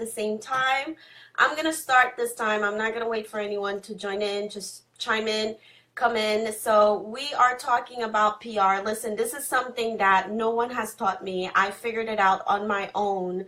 the same time. I'm going to start this time. I'm not going to wait for anyone to join in. Just chime in, come in. So we are talking about PR. Listen, this is something that no one has taught me. I figured it out on my own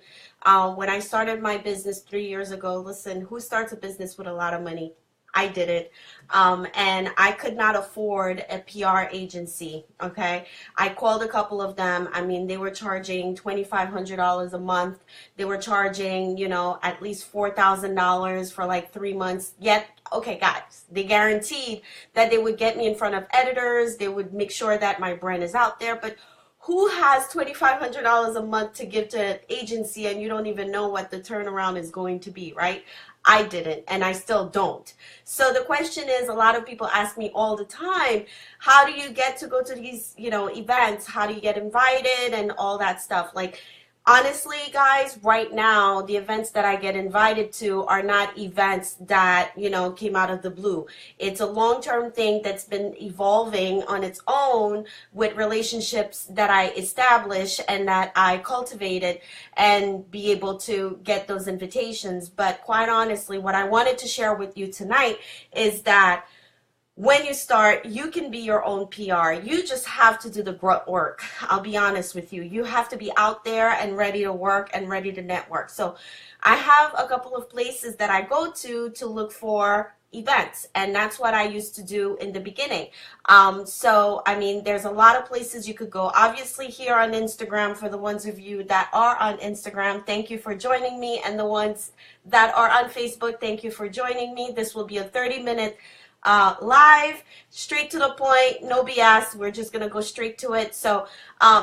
when I started my business 3 years ago. Listen, who starts a business with a lot of money? I did it. And I could not afford a PR agency, okay? I called a couple of them. I mean, they were charging $2,500 a month. They were charging, you know, at least $4,000 for like 3 months. Yet, okay, guys, they guaranteed that they would get me in front of editors. They would make sure that my brand is out there. But who has $2,500 a month to give to an agency and you don't even know what the turnaround is going to be, right? I didn't, and I still don't. So the question is, a lot of people ask me all the time, how do you get to go to these, you know, events? How do you get invited and all that stuff? Like, honestly, guys, right now, the events that I get invited to are not events that, you know, came out of the blue. It's a long-term thing that's been evolving on its own with relationships that I establish and that I cultivated and be able to get those invitations. But quite honestly, what I wanted to share with you tonight is that when you start, you can be your own PR. You just have to do the grunt work. I'll be honest with you. You have to be out there and ready to work and ready to network. So I have a couple of places that I go to look for events, and that's what I used to do in the beginning. So I mean, there's a lot of places you could go. Obviously here on Instagram, for the ones of you that are on Instagram, thank you for joining me, and the ones that are on Facebook, thank you for joining me. This will be a 30-minute live, straight to the point, no BS. We're just gonna go straight to it. So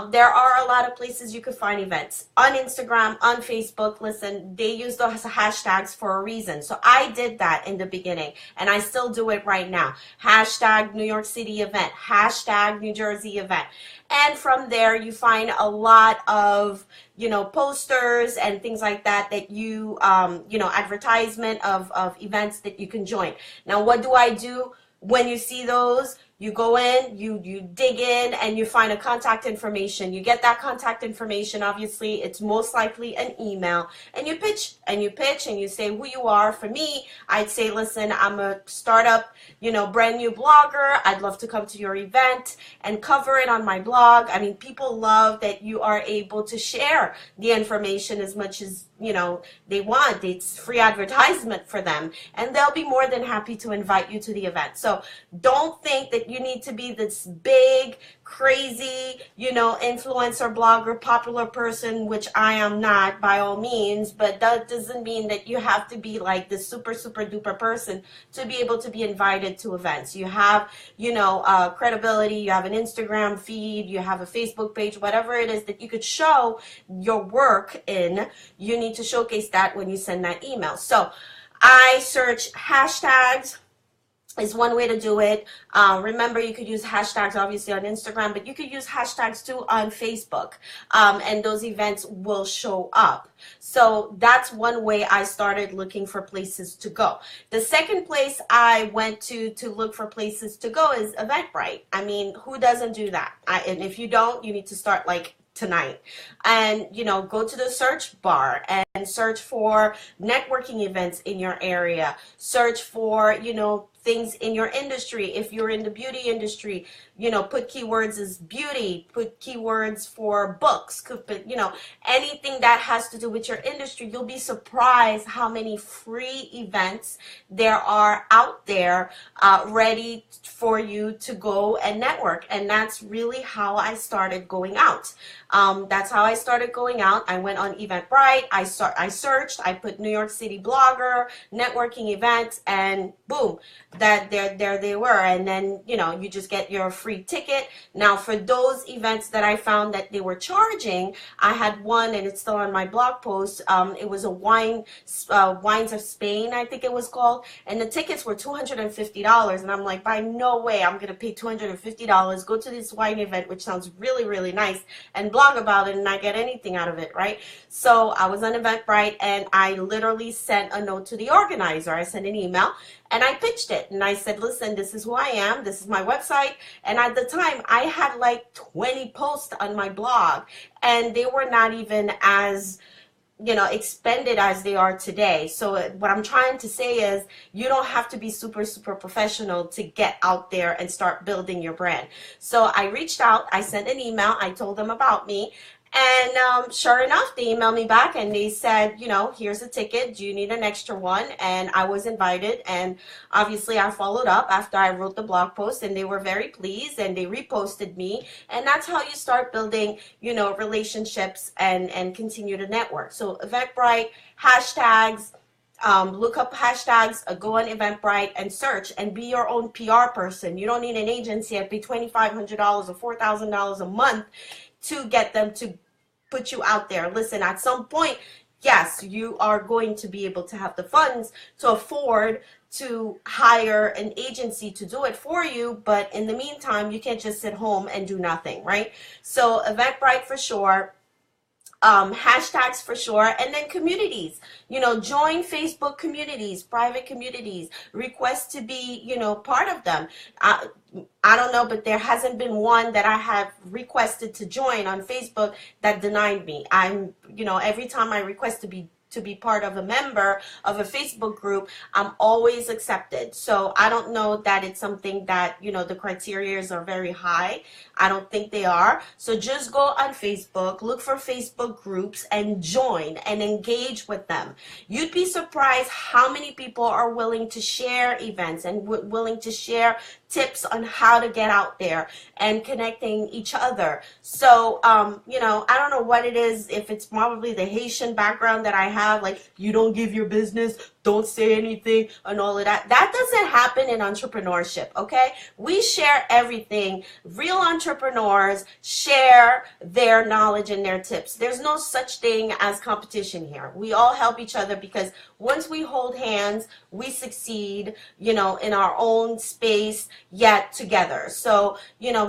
there are a lot of places you could find events on Instagram, on Facebook. Listen, they use those hashtags for a reason. So I did that in the beginning, and I still do it right now. Hashtag New York City event, hashtag New Jersey event. And from there, you find a lot of, you know, posters and things like that that you, you know, advertisement of events that you can join. Now, what do I do when you see those? You go in, you dig in, and you find a contact information. You get that contact information. Obviously, it's most likely an email. And you pitch, and you pitch, and you say who you are. For me, I'd say, listen, I'm a startup, you know, brand new blogger. I'd love to come to your event and cover it on my blog. I mean, people love that you are able to share the information as much as, you know, they want. It's free advertisement for them, and they'll be more than happy to invite you to the event. So don't think that you need to be this big, crazy, you know, influencer, blogger, popular person, which I am not by all means, but that doesn't mean that you have to be like this super, super duper person to be able to be invited to events. You have, you know, credibility, you have an Instagram feed, you have a Facebook page, whatever it is that you could show your work in, you need to showcase that when you send that email. So I search hashtags is one way to do it. Remember, you could use hashtags obviously on Instagram, but you could use hashtags too on Facebook, and those events will show up. So that's one way I started looking for places to go. The second place I went to look for places to go is Eventbrite. I mean, who doesn't do that? And if you don't, you need to start like tonight, and you know, go to the search bar and search for networking events in your area. Search for, you know, things in your industry. If you're in the beauty industry, you know, put keywords as beauty, put keywords for books, could put, you know, anything that has to do with your industry. You'll be surprised how many free events there are out there ready for you to go and network. And that's really how I started going out. That's how I started going out. I went on Eventbrite, I searched, I put New York City blogger, networking events, and boom, that there they were. And then, you know, you just get your free ticket. Now, for those events that I found that they were charging, I had one, and it's still on my blog post. It was a wines of Spain, I think it was called, and the tickets were $250. And I'm like, by no way I'm gonna pay $250, go to this wine event, which sounds really, really nice, and blog about it and not get anything out of it, right? So I was on Eventbrite, and I literally sent a note to the organizer. I sent an email, and I pitched it, and I said, listen, this is who I am, this is my website. And at the time, I had like 20 posts on my blog, and they were not even as, expended as they are today. So what I'm trying to say is you don't have to be super, super professional to get out there and start building your brand. So I reached out, I sent an email, I told them about me. And sure enough, they emailed me back and they said, here's a ticket. Do you need an extra one? And I was invited. And obviously I followed up after I wrote the blog post, and they were very pleased and they reposted me. And that's how you start building, relationships and continue to network. So Eventbrite, hashtags, look up hashtags, go on Eventbrite and search and be your own PR person. You don't need an agency. It'd be $2,500 or $4,000 a month to get them to put you out there. Listen, at some point, yes, you are going to be able to have the funds to afford to hire an agency to do it for you, but in the meantime, you can't just sit home and do nothing, right? So Eventbrite for sure. Hashtags for sure, and then communities. Join Facebook communities, private communities, request to be, part of them. I don't know, but there hasn't been one that I have requested to join on Facebook that denied me. Every time I request to be part of a member of a Facebook group, I'm always accepted. So I don't know that it's something that, the criteria are very high. I don't think they are. So just go on Facebook, look for Facebook groups and join and engage with them. You'd be surprised how many people are willing to share events and willing to share tips on how to get out there and connecting each other. So, I don't know what it is, if it's probably the Haitian background that I have, like you don't give your business, don't say anything and all of that. That doesn't happen in entrepreneurship, okay? We share everything. Real entrepreneurs share their knowledge and their tips. There's no such thing as competition here. We all help each other because once we hold hands, we succeed, in our own space, yet together. So,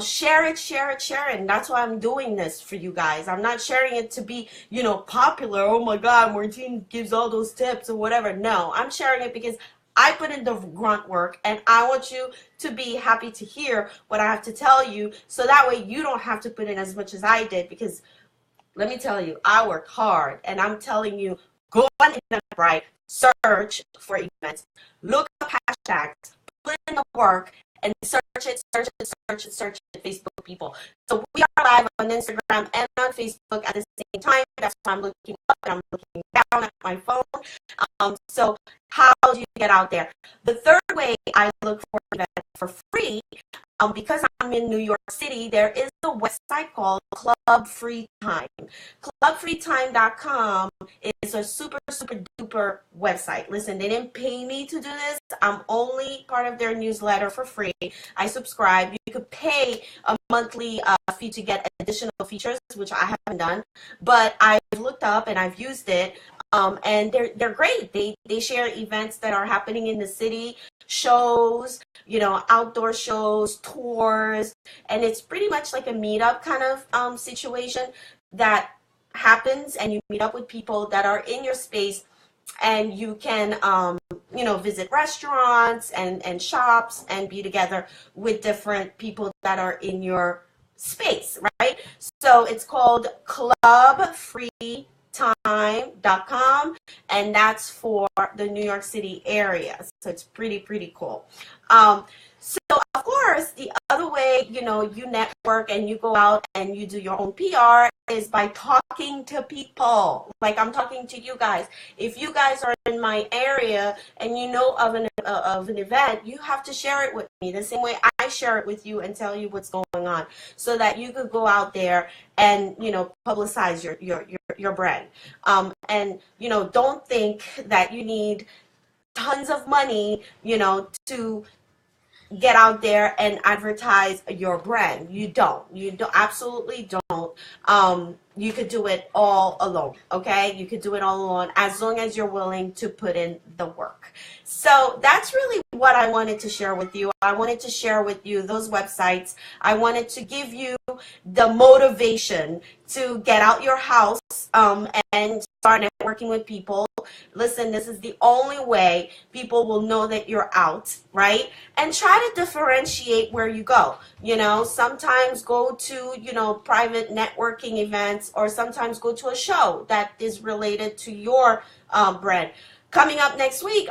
share it. And that's why I'm doing this for you guys. I'm not sharing it to be, popular. Oh my God, Martine gives all those tips or whatever. No, I'm sharing it because I put in the grunt work and I want you to be happy to hear what I have to tell you, so that way you don't have to put in as much as I did, because let me tell you, I worked hard, and I'm telling you, go on Eventbrite, search for events, look up hashtags, put in the work, and search it, Facebook people. So we are live on Instagram and on Facebook at the same time. That's why I'm looking up and I'm looking down at my phone. So how do you get out there? The third way I look for events for free, because I'm in New York City, there is a website called Club Free Time. Clubfreetime.com is a super, super duper website. Listen, they didn't pay me to do this. I'm only part of their newsletter for free. I subscribe. You could pay a monthly fee to get additional features, which I haven't done, but I've looked up and I've used it. And they're great. They share events that are happening in the city, shows, outdoor shows, tours, and it's pretty much like a meetup kind of situation that happens, and you meet up with people that are in your space, and you can visit restaurants and shops and be together with different people that are in your space, right? So it's called clubfreetime.com, and that's for the New York City area. So it's pretty cool. So of course, the other way, you network and you go out and you do your own PR is by talking to people. Like I'm talking to you guys. If you guys are in my area and you know of an event, you have to share it with me the same way I share it with you and tell you what's going on, so that you could go out there and publicize your brand. And don't think that you need tons of money to get out there and advertise your brand. You don't absolutely don't. You could do it all alone, okay? You could do it all alone as long as you're willing to put in the work. So that's really what I wanted to share with you. I wanted to share with you those websites. I wanted to give you the motivation to get out your house and start networking with people. Listen, this is the only way people will know that you're out, right? And try to differentiate where you go. You know, sometimes go to, you know, private networking events, or sometimes go to a show that is related to your brand. Coming up next week,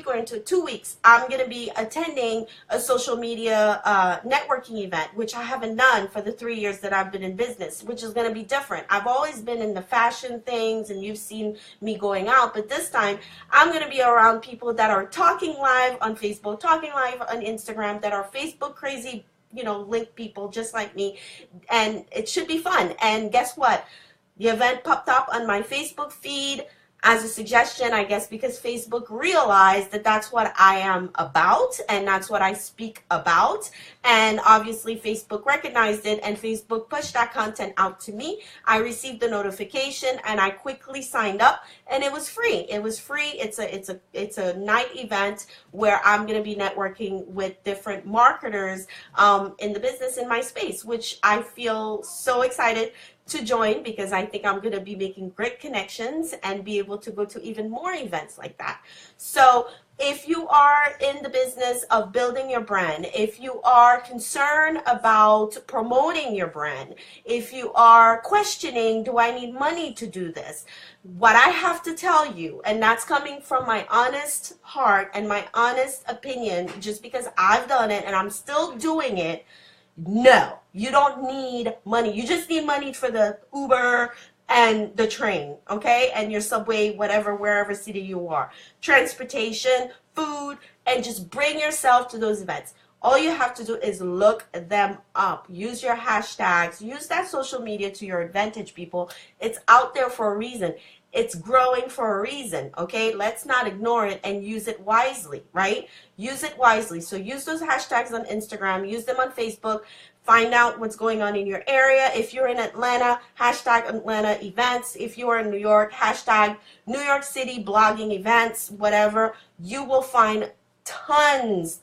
or into 2 weeks, I'm going to be attending a social media networking event, which I haven't done for the 3 years that I've been in business, which is going to be different. I've always been in the fashion things, and you've seen me going out, but this time I'm going to be around people that are talking live on Facebook, talking live on Instagram, that are Facebook crazy, you know, link people just like me, and it should be fun. And guess what? The event popped up on my Facebook feed as a suggestion, I guess, because Facebook realized that that's what I am about and that's what I speak about. And obviously Facebook recognized it, and Facebook pushed that content out to me. I received the notification and I quickly signed up, and it was free. It was free. It's a night event where I'm going to be networking with different marketers in the business in my space, which I feel so excited to join, because I think I'm going to be making great connections and be able to go to even more events like that. So if you are in the business of building your brand, if you are concerned about promoting your brand, if you are questioning, do I need money to do this? What I have to tell you, and that's coming from my honest heart and my honest opinion, just because I've done it and I'm still doing it, no, you don't need money. You just need money for the Uber and the train, okay? And your subway, whatever, wherever city you are. Transportation, food, and just bring yourself to those events. All you have to do is look them up. Use your hashtags. Use that social media to your advantage, people. It's out there for a reason. It's growing for a reason, okay? Let's not ignore it and use it wisely, right? Use it wisely. So use those hashtags on Instagram. Use them on Facebook. Find out what's going on in your area. If you're in Atlanta, hashtag Atlanta events. If you are in New York, hashtag New York City blogging events, whatever. You will find tons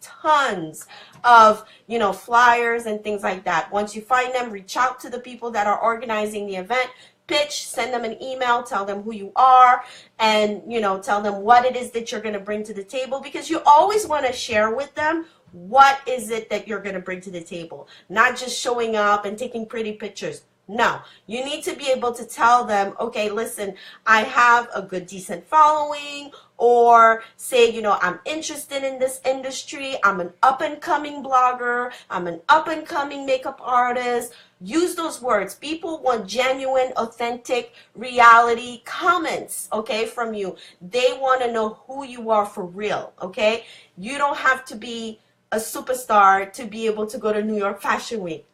of, you know, flyers and things like that. Once you find them, reach out to the people that are organizing the event. Pitch, send them an email, tell them who you are, and, you know, tell them what it is that you're going to bring to the table, because you always want to share with them what is it that you're going to bring to the table, not just showing up and taking pretty pictures. No, you need to be able to tell them, okay, listen, I have a good, decent following, or say, you know, I'm interested in this industry. I'm an up-and-coming blogger. I'm an up-and-coming makeup artist. Use those words. People want genuine, authentic, reality comments, okay, from you. They want to know who you are for real, okay? You don't have to be a superstar to be able to go to New York Fashion Week.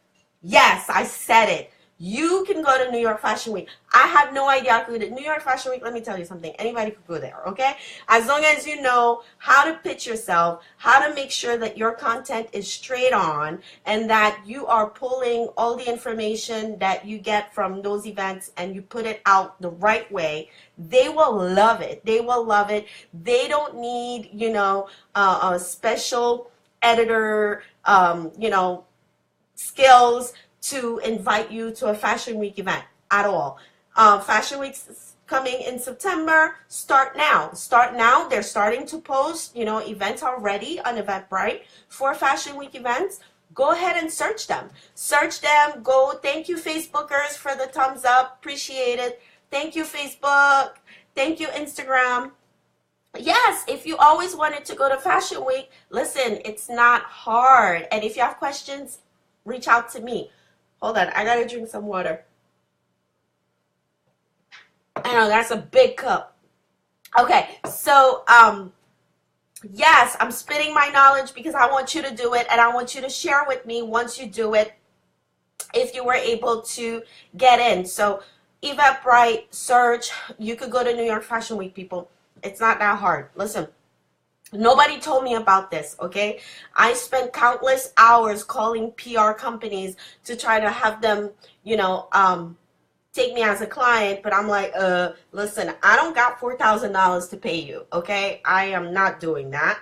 Yes, I said it. You can go to New York Fashion Week. I had no idea I could go to New York Fashion Week. Let me tell you something. Anybody could go there, okay? As long as you know how to pitch yourself, how to make sure that your content is straight on, and that you are pulling all the information that you get from those events and you put it out the right way, they will love it. They will love it. They don't need, you know, a special editor, you know, skills to invite you to a Fashion Week event at all. Fashion Week's coming in September. Start now. Start now. They're starting to post, you know, events already on Eventbrite for Fashion Week events. Go ahead and search them. Search them. Go. Thank you, Facebookers, for the thumbs up. Appreciate it. Thank you, Facebook. Thank you, Instagram. Yes, if you always wanted to go to Fashion Week, listen, it's not hard. And if you have questions, reach out to me. Hold on, I gotta drink some water. I know, that's a big cup. Okay, so, yes, I'm spitting my knowledge because I want you to do it, and I want you to share with me once you do it, if you were able to get in. So, Eventbrite, search, you could go to New York Fashion Week, people. It's not that hard. Listen. Nobody told me about this, okay? I spent countless hours calling PR companies to try to have them, you know, take me as a client, but I'm like, listen, I don't got $4,000 to pay you, okay? I am not doing that.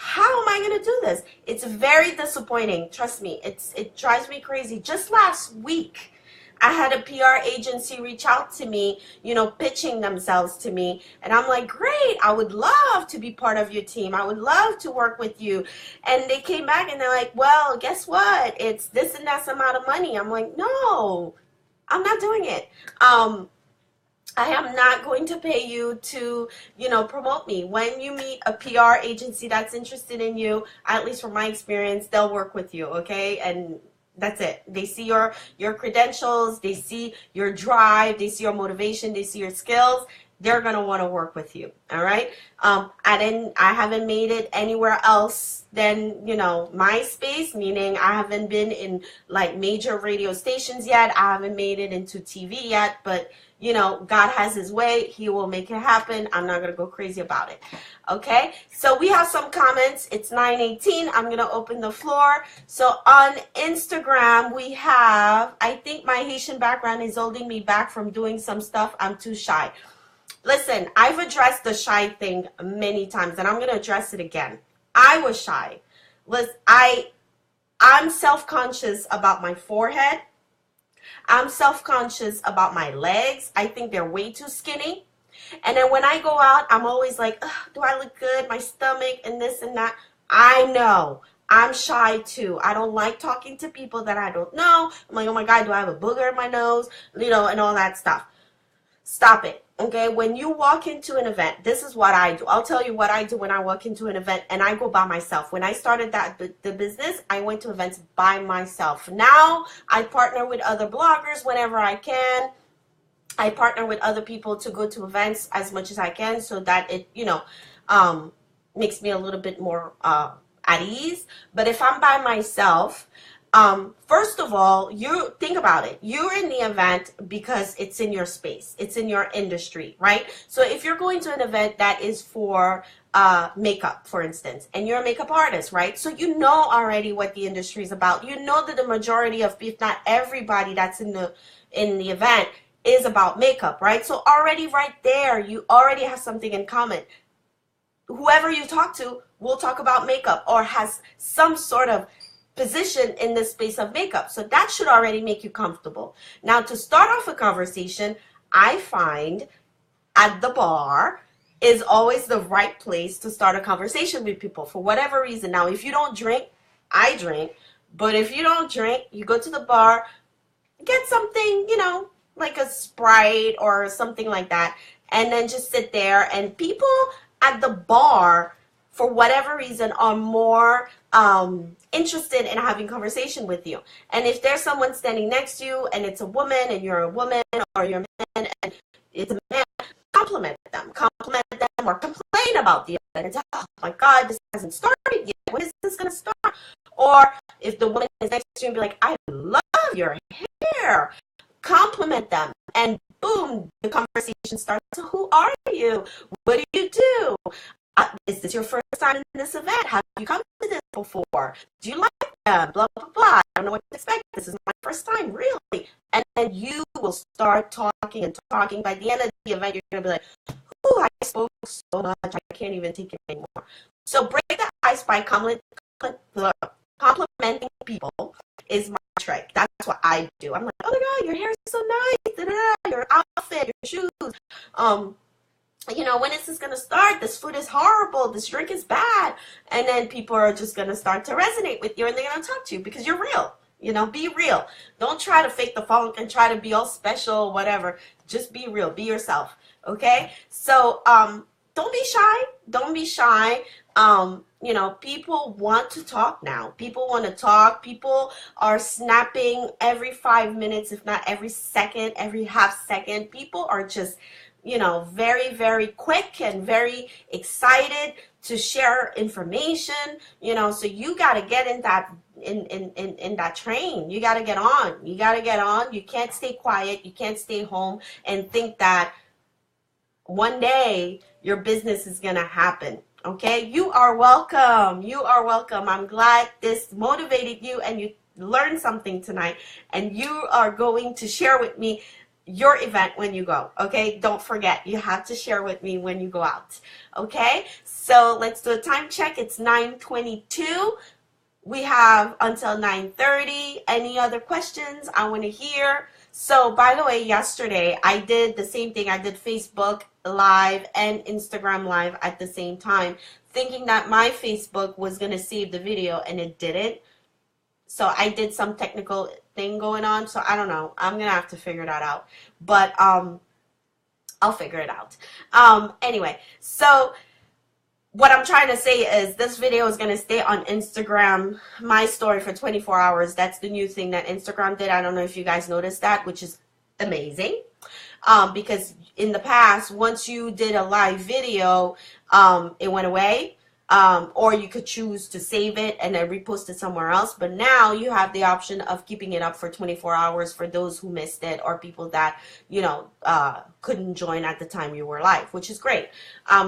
how am I going to do this? It's very disappointing. Trust me, it drives me crazy. Just last week, I had a PR agency reach out to me, you know, pitching themselves to me. And I'm like, great, I would love to be part of your team. I would love to work with you. And they came back and they're like, well, guess what? It's this and that amount of money. I'm like, no, I'm not doing it. I am not going to pay you to, you know, promote me. When you meet a PR agency that's interested in you, at least from my experience, they'll work with you, okay? And that's it. They see your credentials, they see your drive, they see your motivation, they see your skills. They're gonna want to work with you. All right. I haven't made it anywhere else than, you know, my space, meaning I haven't been in like major radio stations yet. I haven't made it into TV yet, but you know, God has his way. He will make it happen. I'm not going to go crazy about it. Okay. So we have some comments. It's 9:18. I'm going to open the floor. So on Instagram, we have, I think my Haitian background is holding me back from doing some stuff. I'm too shy. Listen, I've addressed the shy thing many times and I'm going to address it again. I was shy. I'm self-conscious about my forehead. I'm self-conscious about my legs. I think they're way too skinny. And then when I go out, I'm always like, do I look good? My stomach and this and that. I know. I'm shy too. I don't like talking to people that I don't know. I'm like, oh my God, do I have a booger in my nose? You know, and all that stuff. Stop it. Okay, when you walk into an event, this is what I do. I'll tell you what I do when I walk into an event, and I go by myself. When I started the business, I went to events by myself. Now I partner with other bloggers whenever I can. I partner with other people to go to events as much as I can, so that it, you know, makes me a little bit more at ease. But if I'm by myself, first of all, you think about it. You're in the event because it's in your space. It's in your industry, right? So if you're going to an event that is for makeup, for instance, and you're a makeup artist, right? So you know already what the industry is about. You know that the majority of, if not everybody that's in the event is about makeup, right? So already right there, you already have something in common. Whoever you talk to will talk about makeup or has some sort of position in the space of makeup. So that should already make you comfortable. Now, to start off a conversation, I find at the bar is always the right place to start a conversation with people for whatever reason. Now, if you don't drink, I drink. But if you don't drink, you go to the bar, get something, you know, like a Sprite or something like that, and then just sit there. And people at the bar, for whatever reason, are more interested in having conversation with you. And if there's someone standing next to you and it's a woman and you're a woman, or you're a man and it's a man, compliment them or complain about the event. It's, oh my God, this hasn't started yet. When is this going to start? Or if the woman is next to you and be like, I love your hair, compliment them, and boom, the conversation starts. So who are you? What do you do? Is this your first time in this event? Have you come to this before? Do you like them? Blah, blah, blah. I don't know what to expect. This is my first time, really. And then you will start talking and talking. By the end of the event, you're going to be like, oh, I spoke so much, I can't even take it anymore. So break the ice by complimenting people is my trick. That's what I do. I'm like, oh my God, your hair is so nice. Da-da-da. Your outfit, your shoes. You know, when is this going to start? This food is horrible. This drink is bad. And then people are just going to start to resonate with you and they're going to talk to you because you're real. You know, be real. Don't try to fake the funk and try to be all special, whatever. Just be real. Be yourself. Okay? So, don't be shy. Don't be shy. You know, people want to talk now. People want to talk. People are snapping every 5 minutes, if not every second, every half second. People are just, you know, very, very quick and very excited to share information, you know, so you got to get in that in that train. You got to get on. You got to get on. You can't stay quiet. You can't stay home and think that one day your business is going to happen. Okay? You are welcome. You are welcome. I'm glad this motivated you and you learned something tonight, and you are going to share with me your event when you go, okay? Don't forget, you have to share with me when you go out, okay? So let's do a time check. It's 9:22. We have until 9:30. Any other questions? I want to hear. So by the way, yesterday I did the same thing. I did Facebook Live and Instagram Live at the same time, thinking that my Facebook was going to save the video, and it didn't. So I did some technical thing going on. So I don't know. I'm going to have to figure that out. But I'll figure it out. Anyway, so what I'm trying to say is this video is going to stay on Instagram, my story, for 24 hours. That's the new thing that Instagram did. I don't know if you guys noticed that, which is amazing. Because in the past, once you did a live video, it went away. Or you could choose to save it and then repost it somewhere else. But now you have the option of keeping it up for 24 hours for those who missed it, or people that, you know, couldn't join at the time you were live, which is great.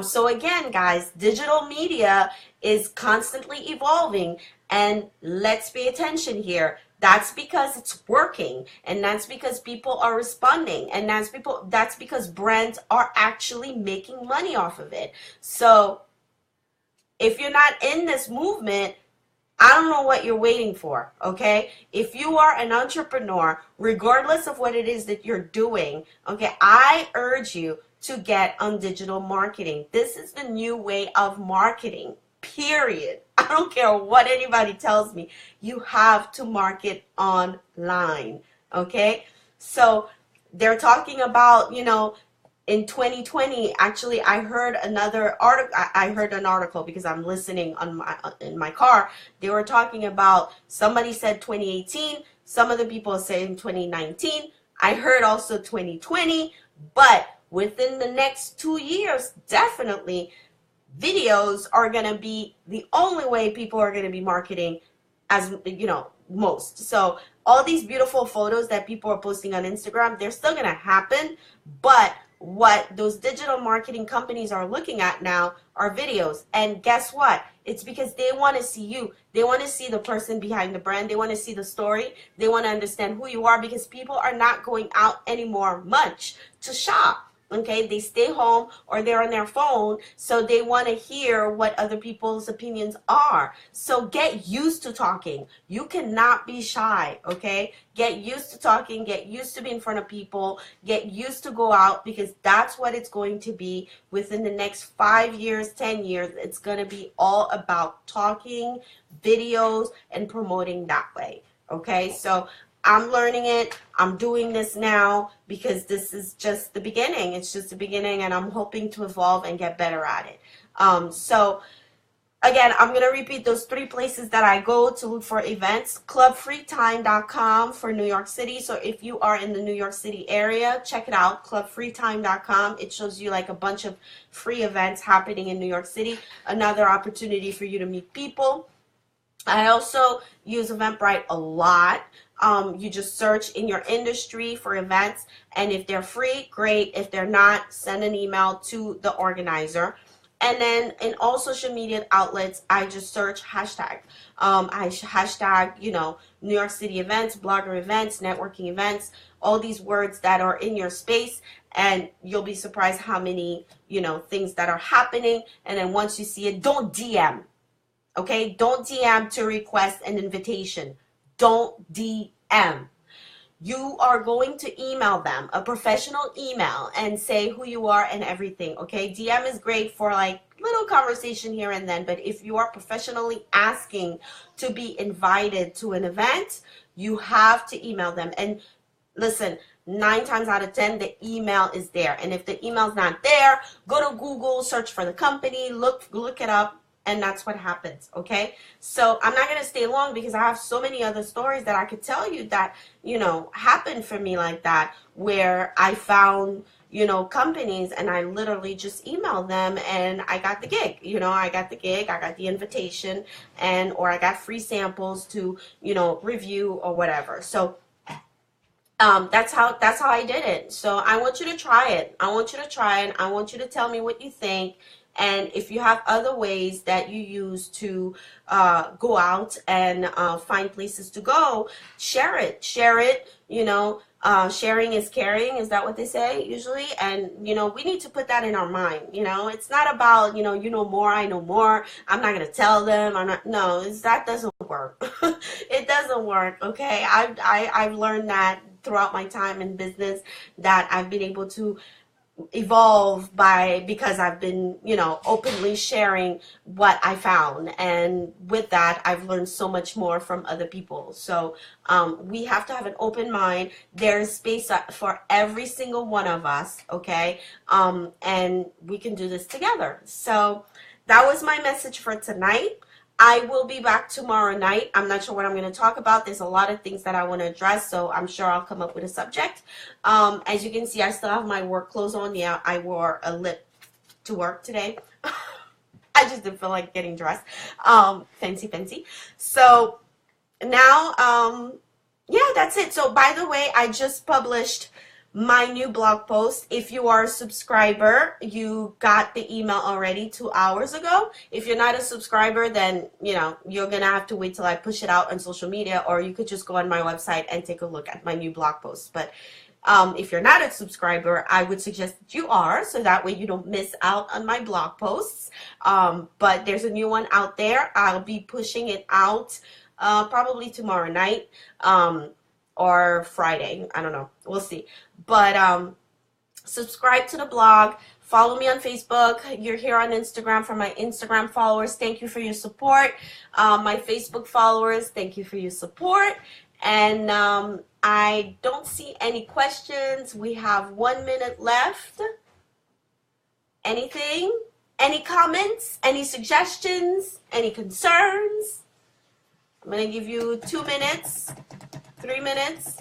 So again, guys, digital media is constantly evolving, and let's pay attention here. That's because it's working, and that's because people are responding, and that's because brands are actually making money off of it. So if you're not in this movement, I don't know what you're waiting for, okay? If you are an entrepreneur, regardless of what it is that you're doing, okay, I urge you to get on digital marketing. This is the new way of marketing, period. I don't care what anybody tells me. You have to market online, okay? So they're talking about, you know, in 2020, actually, I heard another article. I heard an article because I'm listening on in my car. They were talking about, somebody said 2018. Some of the people saying 2019. I heard also 2020. But within the next 2 years, definitely, videos are going to be the only way people are going to be marketing, as you know, most. So all these beautiful photos that people are posting on Instagram, they're still going to happen, but what those digital marketing companies are looking at now are videos. And guess what? It's because they want to see you. They want to see the person behind the brand. They want to see the story. They want to understand who you are, because people are not going out anymore much to shop. Okay, they stay home or they're on their phone, so they want to hear what other people's opinions are. So get used to talking. You cannot be shy, okay? Get used to talking, get used to be in front of people, get used to go out, because that's what it's going to be within the next 5 years, 10 years. It's going to be all about talking, videos, and promoting that way, okay? So I'm learning it. I'm doing this now because this is just the beginning. It's just the beginning, and I'm hoping to evolve and get better at it. So again, I'm going to repeat those 3 places that I go to look for events. Clubfreetime.com for New York City. So if you are in the New York City area, check it out, clubfreetime.com. It shows you like a bunch of free events happening in New York City. Another opportunity for you to meet people. I also use Eventbrite a lot. You just search in your industry for events, and if they're free, great. If they're not, send an email to the organizer. And then in all social media outlets, I just search hashtag. I hashtag, you know, New York City events, blogger events, networking events, all these words that are in your space, and you'll be surprised how many, you know, things that are happening. And then once you see it, don't DM. Okay, don't DM to request an invitation. Don't DM. You are going to email them, a professional email, and say who you are and everything. Okay, DM is great for like little conversation here and then, but if you are professionally asking to be invited to an event, you have to email them. And listen, 9 times out of 10, the email is there. And if the email's not there, go to Google, search for the company, look it up. And that's what happens, okay? So I'm not going to stay long because I have so many other stories that I could tell you that, you know, happened for me like that, where I found, you know, companies and I literally just emailed them and I got the gig. You know, I got the gig, I got the invitation, and or I got free samples to, you know, review or whatever. So that's how I did it. So I want you to try it. I want you to try it. I want you to tell me what you think. And if you have other ways that you use to go out and find places to go, share it. Share it. you know, sharing is caring. Is that what they say usually? And, you know, we need to put that in our mind. You know, it's not about, you know more, I know more. I'm not going to tell them. I'm not, no, that doesn't work. It doesn't work. Okay. I've learned that throughout my time in business, that I've been able to evolve because I've been, you know, openly sharing what I found, and with that I've learned so much more from other people. So we have to have an open mind. There's space for every single one of us, okay? And we can do this together. So that was my message for tonight. I will be back tomorrow night. I'm not sure what I'm going to talk about. There's a lot of things that I want to address, so I'm sure I'll come up with a subject. As you can see, I still have my work clothes on. Yeah, I wore a lip to work today. I just didn't feel like getting dressed. Fancy. So now, yeah, that's it. So by the way, I just published my new blog post. If you are a subscriber, you got the email already 2 hours ago. If you're not a subscriber, then, you know, you're gonna have to wait till I push it out on social media, or you could just go on my website and take a look at my new blog post. But if you're not a subscriber, I would suggest that you are, so that way you don't miss out on my blog posts. But there's a new one out there. I'll be pushing it out probably tomorrow night or Friday. I don't know. We'll see. But subscribe to the blog. Follow me on Facebook. You're here on Instagram. For my Instagram followers, thank you for your support. My Facebook followers, thank you for your support. And I don't see any questions. We have 1 minute left. Anything? Any comments? Any suggestions? Any concerns? I'm going to give you 2 minutes, 3 minutes.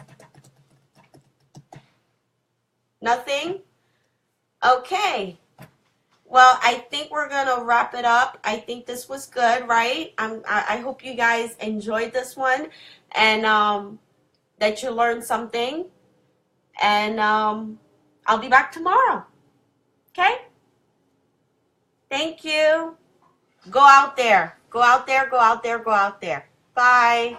Nothing? Okay. Well, I think we're going to wrap it up. I think this was good, right? I hope you guys enjoyed this one, and that you learned something. And I'll be back tomorrow. Okay? Thank you. Go out there. Go out there, go out there, go out there. Bye.